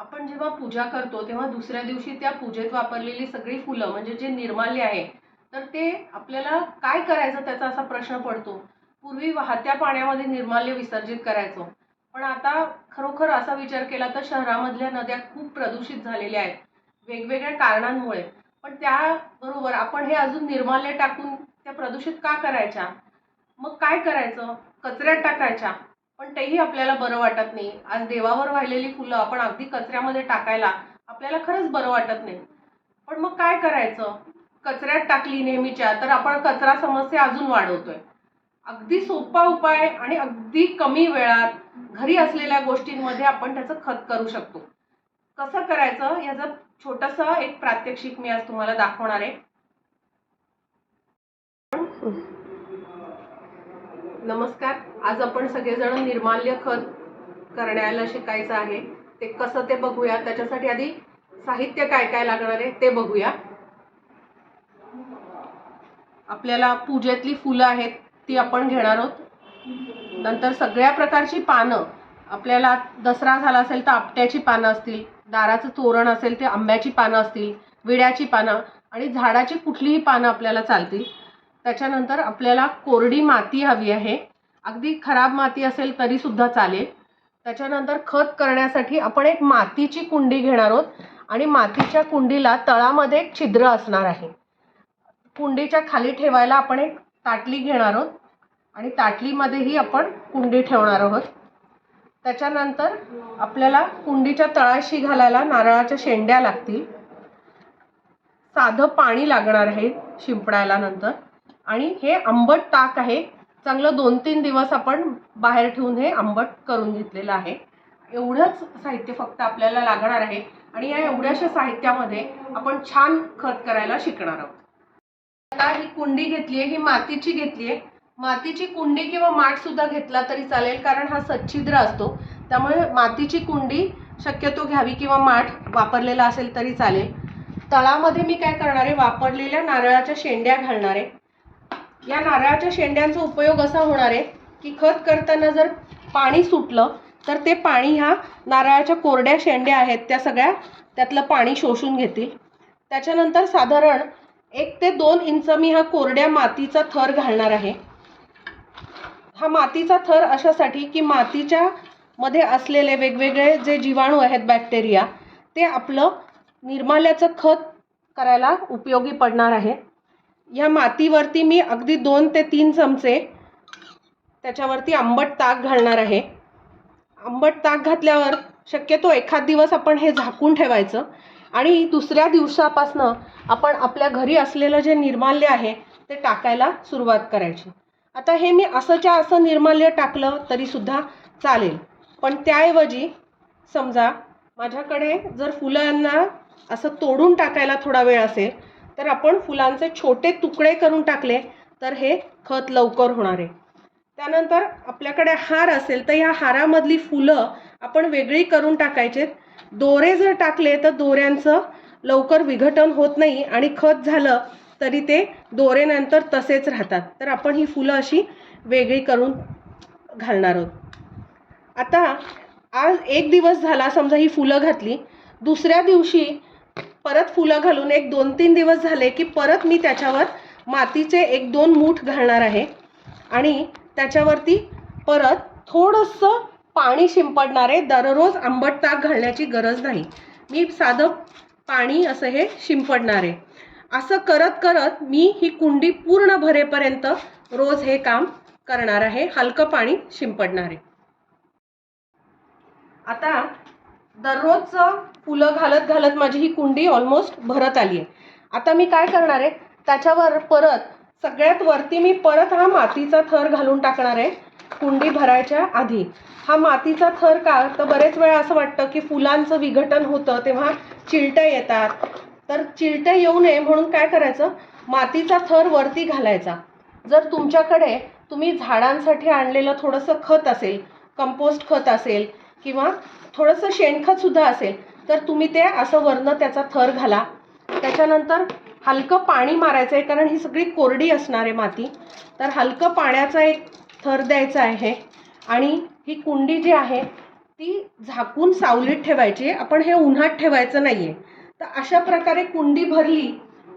आपण जेव्हा पूजा करतो तेव्हा दुसऱ्या दिवशी त्या पूजेत वापरलेली सगळी फुलं म्हणजे जे निर्माल्य आहे तर ते आपल्याला काय करायचं त्याचा असा प्रश्न पडतो. पूर्वी वाहत्या पाण्यामध्ये निर्माल्य विसर्जित करायचो, पण आता खरोखर असा विचार केला तर शहरामधल्या नद्या खूप प्रदूषित झालेल्या आहेत वेगवेगळ्या कारणांमुळे. पण त्याबरोबर आपण हे अजून निर्माल्य टाकून त्या प्रदूषित का करायच्या? मग काय करायचं? कचऱ्यात टाकायच्या. पण तेही आपल्याला बरं वाटत नाही. आज देवावर वाहिलेली फुलं आपण अगदी कचऱ्यामध्ये टाकायला आपल्याला खरंच बरं वाटत नाही. पण मग काय करायचं? कचऱ्यात टाकली नेहमीच्या तर आपण कचरा समस्या अजून वाढवतोय. अगदी सोपा उपाय आणि अगदी कमी वेळात घरी असलेल्या गोष्टींमध्ये आपण त्याचं खत करू शकतो. कसं करायचं याचं छोटंसं एक प्रात्यक्षिक मी आज तुम्हाला दाखवणार आहे. नमस्कार. आज आपण सगळेजण निर्माल्य खत करण्याला शिकायचं आहे. ते कसं ते बघूया. त्याच्यासाठी आधी साहित्य काय काय लागणार आहे ते बघूया. आपल्याला पूजेतली फुलं आहेत ती आपण घेणार आहोत. नंतर सगळ्या प्रकारची पानं, आपल्याला दसरा झाला असेल तर आपट्याची पानं असतील, दाराचं तोरण असेल ते आंब्याची पानं असतील, विड्याची पानं आणि झाडाची कुठलीही पानं आपल्याला चालतील. त्याच्यानंतर आपल्याला कोरडी माती हवी आहे. अगदी खराब माती असेल तरी सुद्धा चालेल. त्याच्यानंतर खत करण्यासाठी आपण एक मातीची कुंडी घेणार आहोत आणि मातीच्या कुंडीला तळामध्ये एक छिद्र असणार आहे. कुंडीच्या खाली ठेवायला आपण एक ताटली घेणार आहोत आणि ताटलीमध्येही आपण कुंडी ठेवणार आहोत. त्याच्यानंतर आपल्याला कुंडीच्या तळाशी घालायला नारळाच्या शेंड्या लागतील. साधं पाणी लागणार आहे शिंपडायला नंतर. आणि हे आंबट ताक आहे. चांगलं 2-3 दिवस आपण बाहेर ठेवून हे आंबट करून घेतलेलं आहे. एवढंच साहित्य फक्त आपल्याला लागणार आहे आणि या एवढ्याशा साहित्यामध्ये आपण छान खत करायला शिकणार आहोत. आता ही कुंडी घेतली आहे, ही मातीची घेतली आहे. मातीची कुंडी किंवा माठ सुद्धा घेतला तरी चालेल, कारण हा सच्छिद्र असतो. त्यामुळे मातीची कुंडी शक्यतो घ्यावी किंवा माठ वापरलेला असेल तरी चालेल. तळामध्ये मी काय करणार आहे, वापरलेल्या नारळाच्या शेंड्या घालणार आहे. या नारळाच्या शेंड्यांचा उपयोग असा होणार आहे की खत करताना जर पाणी सुटलं तर ते पाणी ह्या नारळाच्या कोरड्या शेंड्या आहेत त्या सगळ्या त्यातलं पाणी शोषून घेतील. त्याच्यानंतर साधारण 1 ते 2 इंच मी हा कोरड्या मातीचा थर घालणार आहे. हा मातीचा थर अशासाठी की मातीच्या मध्ये असलेले वेगवेगळे जे जीवाणू आहेत, बॅक्टेरिया, ते आपलं निर्माल्याचं खत करायला उपयोगी पडणार आहे. या मातीवरती मी अगदी 2 ते 3 चमचे त्याच्यावरती आंबट ताक घालणार आहे. आंबट ताक घातल्यावर शक्यतो एखाद दिवस आपण हे झाकून ठेवायचं आणि दुसऱ्या दिवसापासनं आपण आपल्या घरी असलेलं जे निर्माल्य आहे ते टाकायला सुरुवात करायची. आता हे मी असंच्या असं निर्माल्य टाकलं तरी सुद्धा चालेल, पण त्याऐवजी समजा माझ्याकडे जर फुलांना असं तोडून टाकायला थोडा वेळ असेल तर आपण फुलांचे छोटे तुकडे करून टाकले तर हे खत लवकर होणार आहे. त्यानंतर आपल्याकडे हार असेल तर या हारामधली फुलं आपण वेगळी करून टाकायचे. दोरे जर टाकले तर दोऱ्यांचं लवकर विघटन होत नाही आणि खत झालं तरी ते दोरेनंतर तसेच राहतात. तर आपण ही फुलं अशी वेगळी करून घालणार आहोत. आता आज 1 दिवस झाला समजा ही फुलं घातली, दुसऱ्या दिवशी परत फुलं घालून 1-2-3 दिवस झाले की परत मी त्याच्यावर मातीचे 1-2 मूठ घालणार आहे आणि त्याच्यावरती परत थोडंसं पाणी शिंपडणार आहे. दररोज आंबट ताक घालण्याची गरज नाही, मी साधं पाणी असं हे शिंपडणार आहे. असं करत करत मी ही कुंडी पूर्ण भरेपर्यंत रोज हे काम करणार आहे, हलकं पाणी शिंपडणार आहे. आता दररोजचं फुलं घालत घालत माझी ही कुंडी ऑलमोस्ट भरत आली आहे. आता मी काय करणार आहे, त्याच्यावर परत सगळ्यात वरती मी परत हा मातीचा थर घालून टाकणार आहे कुंडी भरायच्या आधी. हा मातीचा थर का, तर बरेच वेळा असं वाटतं की फुलांचं विघटन होतं तेव्हा चिलटं येतात, तर चिलटं येऊ नये म्हणून काय करायचं, मातीचा थर वरती घालायचा. जर तुमच्याकडे तुम्ही झाडांसाठी आणलेलं थोडंसं खत असेल, कंपोस्ट खत असेल किंवा थोडंसं शेणखत सुद्धा असेल तर तुम्ही ते असं वरनं त्याचा थर घाला. त्याच्यानंतर हलकं पाणी मारायचं आहे, कारण ही सगळी कोरडी असणार आहे माती, तर हलकं पाण्याचा एक थर द्यायचा आहे आणि ही कुंडी जी आहे ती झाकून सावलीत ठेवायची, आपण हे उन्हात ठेवायचं नाहीये. तर अशा प्रकारे कुंडी भरली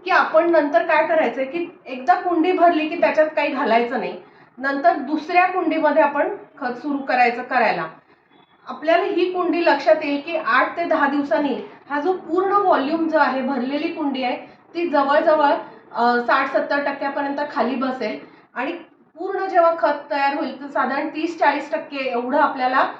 की आपण नंतर काय करायचं की एकदा कुंडी भरली की त्याच्यात काही घालायचं नाही, नंतर दुसऱ्या कुंडीमध्ये आपण खत सुरू करायला. आपल्याला ही कुंडी लक्षात येईल की 8 ते 10 दिवसांनी हा जो पूर्ण व्हॉल्यूम जो आहे, भरलेली कुंडी आहे, ती जवळजवळ 60-70% खाली बसेल आणि पूर्ण जेव्हा खत तयार होईल तर साधारण 30-40% एवढं आपल्याला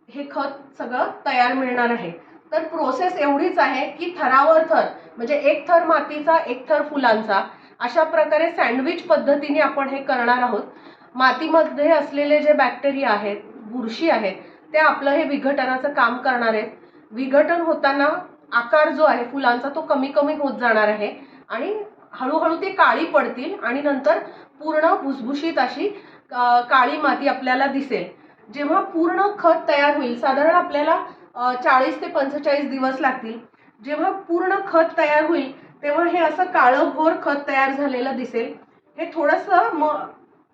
हे खत सगळं तयार मिळणार आहे. तर प्रोसेस एवढीच आहे की थरावर थर, म्हणजे एक थर मातीचा एक थर फुलांचा, अशा प्रकारे सँडविच पद्धतीने आपण हे करणार आहोत. मातीमध्ये असलेले जे बॅक्टेरिया आहेत, बुरशी आहेत, ते आपलं हे विघटनाचं काम करणार आहेत. विघटन होताना आकार जो आहे फुलांचा तो कमी कमी होत जाणार आहे आणि हळूहळू ते काळी पडतील आणि नंतर पूर्ण भुसभुशीत अशी काळी माती आपल्याला दिसेल. जेव्हा पूर्ण खत तयार होईल, साधारण आपल्याला 40 ते 45 दिवस लागतील. जेव्हा पूर्ण खत तयार होईल तेव्हा हे असं काळंभोर खत तयार झालेलं दिसेल. हे थोडंसं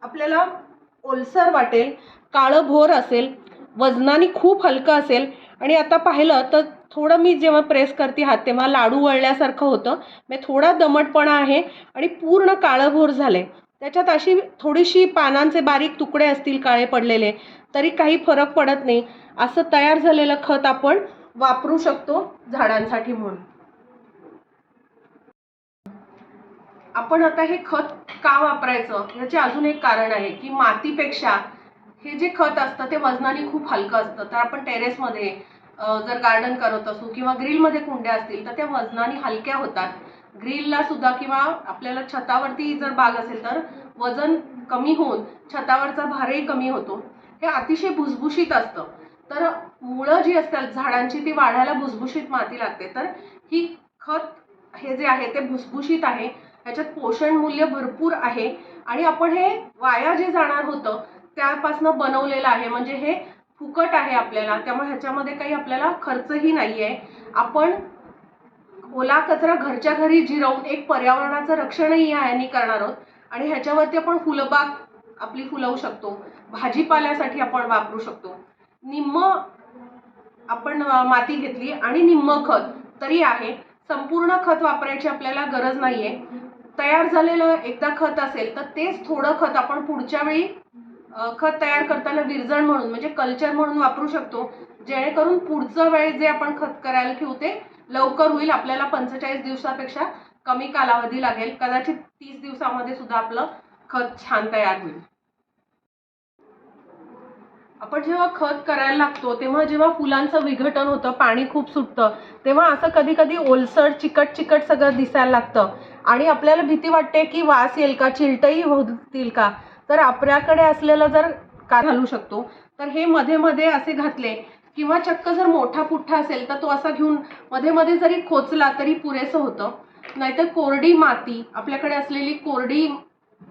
आपल्याला ओलसर वाटेल, काळंभोर असेल, वजनाने खूप हलकं असेल आणि आता पाहिलं तर थोडं मी जेव्हा प्रेस करते हात तेव्हा लाडू वळल्यासारखं होतं. म्हणजे थोडा दमटपणा आहे आणि पूर्ण काळंभोर झाले. त्याच्यात अशी थोडीशी पानांचे बारीक तुकडे असतील काळे पडलेले तरी काही फरक पडत नाही. असं तयार झालेलं खत आपण वापरू शकतो झाडांसाठी म्हणून. आपण आता हे खत का वापरायचं याचे अजून एक कारण आहे की मातीपेक्षा हे जे खत असतं ते वजनाने खूप हलकं असतं. तर आपण टेरेसमध्ये जर गार्डन करत असू किंवा ग्रिलमध्ये कुंड्या असतील तर त्या वजनाने हलक्या होतात. ग्रिलला सुद्धा किंवा आपल्याला छतावरती जर बाग असेल तर वजन कमी होऊन छतावरचा भारही कमी होतो. हे अतिशय भुसभुशीत असतं. तर मुळं जी असतात झाडांची ती वाढायला भुसभुशीत माती लागते. तर ही खत हे जे आहे ते भुसभुशीत आहे, ह्याच्यात पोषण मूल्य भरपूर आहे आणि आपण हे वाया जे जाणार होतं त्यापासून बनवलेलं आहे. म्हणजे हे फुकट आहे आपल्याला, त्यामुळे ह्याच्यामध्ये काही आपल्याला खर्चही नाही आहे. आपण ओला कचरा घरच्या घरी जिरवून एक पर्यावरणाचं रक्षणही ह्यानी करणार आहोत आणि ह्याच्यावरती आपण फुलबाग आपली फुलवू शकतो, भाजीपाल्यासाठी आपण वापरू शकतो. निम्म आपण माती घेतली आणि निम्म खत तरी आहे. संपूर्ण खत वापरायची आपल्याला गरज नाहीये. तयार झालेलं एकदा खत असेल तर तेच थोडं खत आपण पुढच्या वेळी खत तयार करताना विरजण म्हणून म्हणजे कल्चर म्हणून वापरू शकतो, जेणेकरून पुढचं वेळ जे आपण खत करायला ठेवू ते लवकर होईल. आपल्याला 45 दिवसापेक्षा कमी कालावधी लागेल. कदाचित 30 दिवसामध्ये सुद्धा आपलं खत छान तयार होईल. आपण जेव्हा खत करायला लागतो तेव्हा जेव्हा फुलांचं विघटन होतं, पाणी खूप सुटतं, तेव्हा असं कधी कधी ओलसर चिकट चिकट सगळं दिसायला लागतं आणि आपल्याला भीती वाटते की वास येईल का, चिलटही होतील का. तर आपल्याकडे असलेलं जर का घालू शकतो तर हे मध्ये मध्ये असे घातले किंवा चक्क जर मोठा पुठ्ठा असेल तर तो असा घेऊन मध्ये मध्ये जरी खोचला तरी पुरेसं होतं. नाहीतर कोरडी माती, आपल्याकडे असलेली कोरडी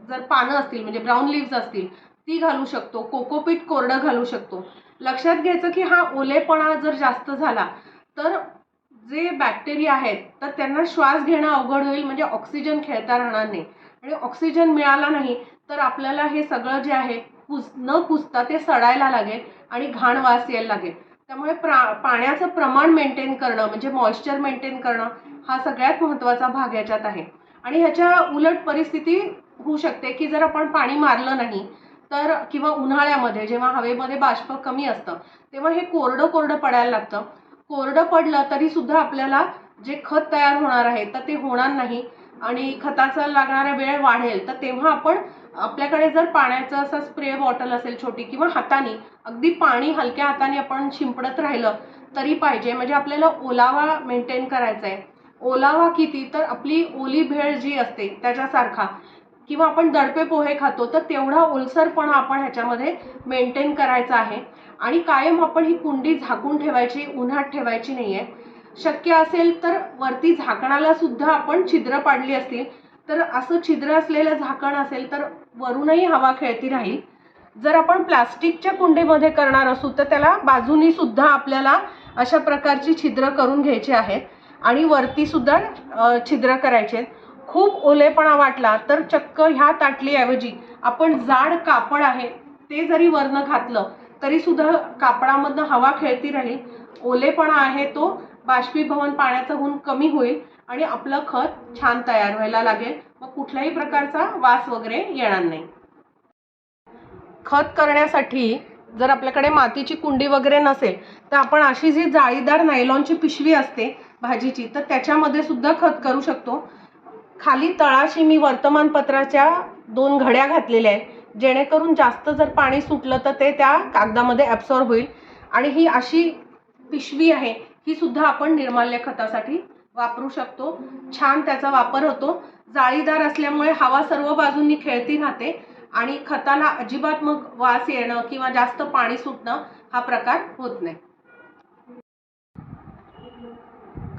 जर पानं असतील म्हणजे ब्राऊन लीव्स असतील ती घालू शकतो. कोकोपीट कोरडं घालू शकतो. लक्षात घ्यायचं की हा ओलेपणा जर जास्त झाला तर जे बॅक्टेरिया आहेत तर त्यांना श्वास घेणं अवघड होईल, म्हणजे ऑक्सिजन खेळता राहणार नाही आणि ऑक्सिजन मिळाला नाही तर आपल्याला हे सगळं जे आहे न कुजता ते सडायला लागेल आणि घाण वास यायला लागेल. त्यामुळे पाण्याचं प्रमाण मेंटेन करणं म्हणजे मॉइश्चर मेंटेन करणं हा सगळ्यात महत्त्वाचा भाग याच्यात आहे. आणि ह्याच्या उलट परिस्थिती होऊ शकते की जर आपण पाणी मारलं नाही तर किंवा उन्हाळ्यामध्ये जेव्हा हवेमध्ये बाष्प कमी असतं तेव्हा हे कोरडं कोरडं पडायला लागतं. कोरडं पडलं तरी सुद्धा आपल्याला जे खत तयार होणार आहे तर ते होणार नाही आणि खताचा लागणारा वेळ वाढेल. तर तेव्हा आपण आपल्याकडे जर पाण्याचं असं स्प्रे बॉटल असेल छोटी किंवा हाताने अगदी पाणी हलक्या हाताने आपण शिंपडत राहिलं तरी पाहिजे, म्हणजे आपल्याला ओलावा मेंटेन करायचा आहे. ओलावा किती तर आपली ओली भेळ जी असते त्याच्यासारखा, किंवा आपण दडपे पोहे खातो तर तेवढा ओलसरपणा आपण ह्याच्यामध्ये मेंटेन करायचा आहे. आणि कायम आपण ही कुंडी झाकून ठेवायची, उन्हात ठेवायची नाहीये. शक्य असेल तर वरती झाकणाला सुद्धा आपण छिद्र पाडली असतील तर असं छिद्र असलेलं झाकण असेल तर वरूनही हवा खेळती राहील. जर आपण प्लास्टिकच्या कुंडीमध्ये करणार असू तर त्याला बाजूनी सुद्धा आपल्याला अशा प्रकारची छिद्र करून घ्यायची आहेत आणि वरती सुद्धा छिद्र करायचे. खूप ओलेपणा वाटला तर चक्क ह्या ताटलीऐवजी आपण जाड कापड आहे ते जरी वरनं घातलं तरीसुद्धा कापडामधनं हवा खेळती राहील, ओलेपणा आहे तो बाष्पीभवन पाण्याचं होऊन कमी होईल आणि आपलं खत छान तयार व्हायला लागेल. मग कुठल्याही प्रकारचा वास वगैरे येणार नाही. खत करण्यासाठी जर आपल्याकडे मातीची कुंडी वगैरे नसेल तर आपण अशी जी जाळीदार नायलॉनची पिशवी असते भाजीची, तर त्याच्यामध्ये सुद्धा खत करू शकतो. खाली तळाशी मी वर्तमानपत्राच्या 2 घड्या घातलेल्या आहेत, जेणेकरून जास्त जर पाणी सुटलं तर ते त्या कागदामध्ये ॲब्सॉर्ब होईल. आणि ही अशी पिशवी आहे, ही सुद्धा आपण निर्माल्य खतासाठी वापरू शकतो. छान त्याचा वापर होतो. जाळीदार असल्यामुळे हवा सर्व बाजूंनी खेळती राहते आणि खताला अजिबात मग वास येणं किंवा जास्त पाणी सुटणं हा प्रकार होत नाही.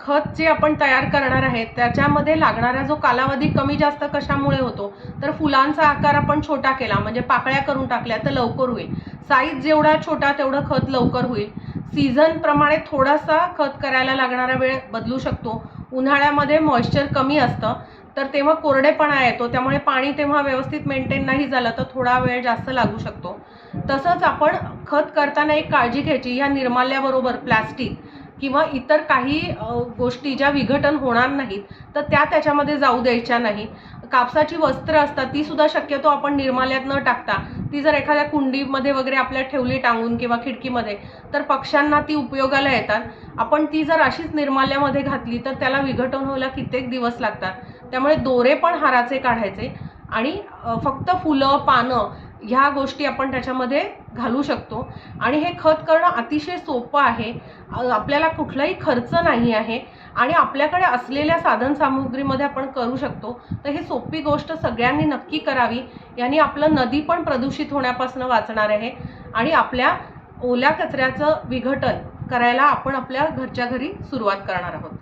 खत जे आपण तयार करणार आहे त्याच्यामध्ये लागणारा जो कालावधी कमी जास्त कशामुळे होतो, तर फुलांचा आकार आपण छोटा केला म्हणजे पाकळ्या करून टाकल्या तर लवकर होईल. साईज जेवढा छोटा तेवढं खत लवकर होईल. सीझन प्रमाणे थोडासा खत करायला लागणारा वेळ बदलू शकतो. उन्हाळ्यामध्ये मॉइश्चर कमी असतं तर तेव्हा कोरडेपणा येतो, त्यामुळे पाणी तेव्हा व्यवस्थित मेंटेन नाही झालं तर थोडा वेळ जास्त लागू शकतो. तसंच आपण खत करताना एक काळजी घ्यायची, ह्या निर्माल्याबरोबर प्लास्टिक किंवा इतर काही गोष्टी ज्या विघटन होणार नाहीत तर त्या त्याच्यामध्ये जाऊ द्यायच्या नाही. कापसाची वस्त्र असतात ती सुद्धा शक्यतो आपण निर्माल्यात न टाकता ती जर एखाद्या कुंडीमध्ये वगैरे आपल्या ठेवली टांगून किंवा खिडकीमध्ये तर पक्ष्यांना ती उपयोगाला येतात. आपण ती जर अशीच निर्माल्यामध्ये घातली तर त्याला विघटन व्हायला कित्येक दिवस लागतात. त्यामुळे दोरे पण हाराचे काढायचे आणि फक्त फुलं पानं ह्या गोष्टी आपण त्याच्यामध्ये घालू शकतो. आणि हे खत करणं अतिशय सोपं आहे. आपल्याला कुठलाही खर्च नाही आहे आणि आपल्याकडे असलेल्या साधनसामुग्रीमध्ये आपण करू शकतो. तर ही सोपी गोष्ट सगळ्यांनी नक्की करावी. याने आपलं नदी पण प्रदूषित होण्यापासून वाचणार आहे आणि आपल्या ओल्या कचऱ्याचं विघटन करायला आपण आपल्या घरच्या घरी सुरुवात करणार आहोत.